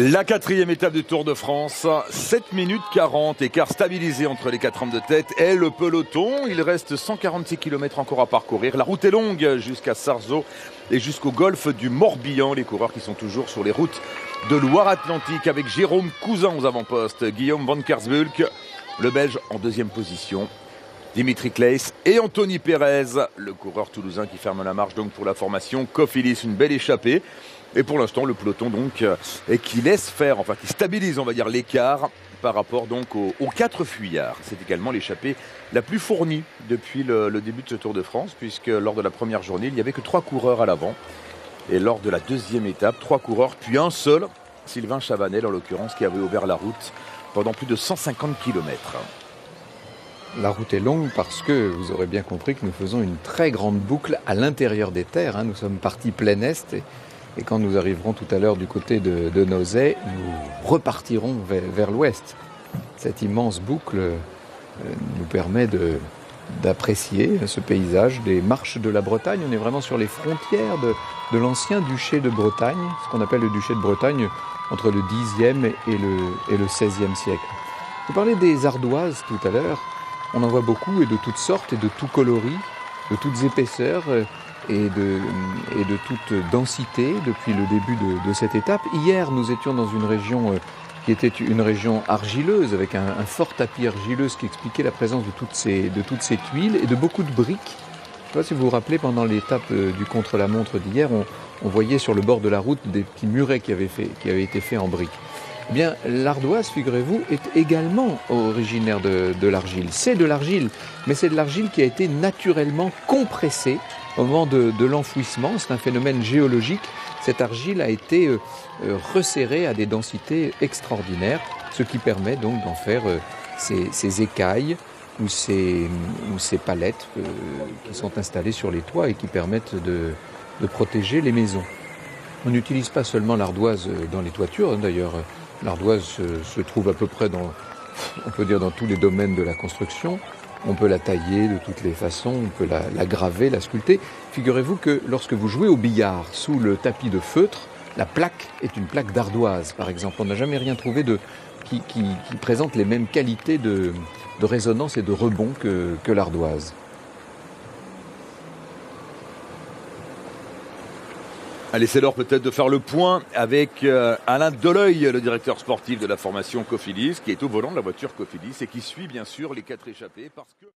La quatrième étape du Tour de France, 7 minutes 40, écart stabilisé entre les quatre hommes de tête et le peloton. Il reste 146 km encore à parcourir. La route est longue jusqu'à Sarzeau et jusqu'au golfe du Morbihan. Les coureurs qui sont toujours sur les routes de Loire-Atlantique avec Jérôme Cousin aux avant-postes, Guillaume Van Kersbulk, le Belge en deuxième position, Dimitri Claes et Anthony Perez, le coureur toulousain qui ferme la marche donc pour la formation Cofidis. Une belle échappée. Et pour l'instant, le peloton donc qui laisse faire, enfin qui stabilise, on va dire, l'écart par rapport donc aux quatre fuyards. C'est également l'échappée la plus fournie depuis le début de ce Tour de France, puisque lors de la première journée, il n'y avait que 3 coureurs à l'avant. Et lors de la deuxième étape, 3 coureurs, puis un seul, Sylvain Chavanel en l'occurrence, qui avait ouvert la route pendant plus de 150 km. La route est longue parce que vous aurez bien compris que nous faisons une très grande boucle à l'intérieur des terres. Nous sommes partis plein est et quand nous arriverons tout à l'heure du côté de Nozay, nous repartirons vers l'ouest. Cette immense boucle nous permet d'apprécier ce paysage des marches de la Bretagne. On est vraiment sur les frontières de l'ancien duché de Bretagne, ce qu'on appelle le duché de Bretagne entre le Xe et le XVIe siècle. Vous parlez des ardoises tout à l'heure. On en voit beaucoup et de toutes sortes et de tout coloris, de toutes épaisseurs et de toute densité depuis le début de cette étape. Hier, nous étions dans une région qui était une région argileuse, avec un fort tapis argileux, ce qui expliquait la présence de toutes ces tuiles et de beaucoup de briques. Je ne sais pas si vous vous rappelez, pendant l'étape du contre-la-montre d'hier, on voyait sur le bord de la route des petits murets qui avaient été faits en briques. Eh bien, l'ardoise, figurez-vous, est également originaire de l'argile. C'est de l'argile, mais c'est de l'argile qui a été naturellement compressée au moment de l'enfouissement. C'est un phénomène géologique. Cette argile a été resserrée à des densités extraordinaires, ce qui permet donc d'en faire ces écailles ou ces palettes qui sont installées sur les toits et qui permettent de protéger les maisons. On n'utilise pas seulement l'ardoise dans les toitures, d'ailleurs. L'ardoise se trouve à peu près on peut dire dans tous les domaines de la construction. On peut la tailler de toutes les façons, on peut la graver, la sculpter. Figurez-vous que lorsque vous jouez au billard sous le tapis de feutre, la plaque est une plaque d'ardoise, par exemple. On n'a jamais rien trouvé qui présente les mêmes qualités de résonance et de rebond que l'ardoise. Allez, c'est l'heure peut-être de faire le point avec Alain Deleuil, le directeur sportif de la formation Cofidis, qui est au volant de la voiture Cofidis et qui suit bien sûr les 4 échappés parce que...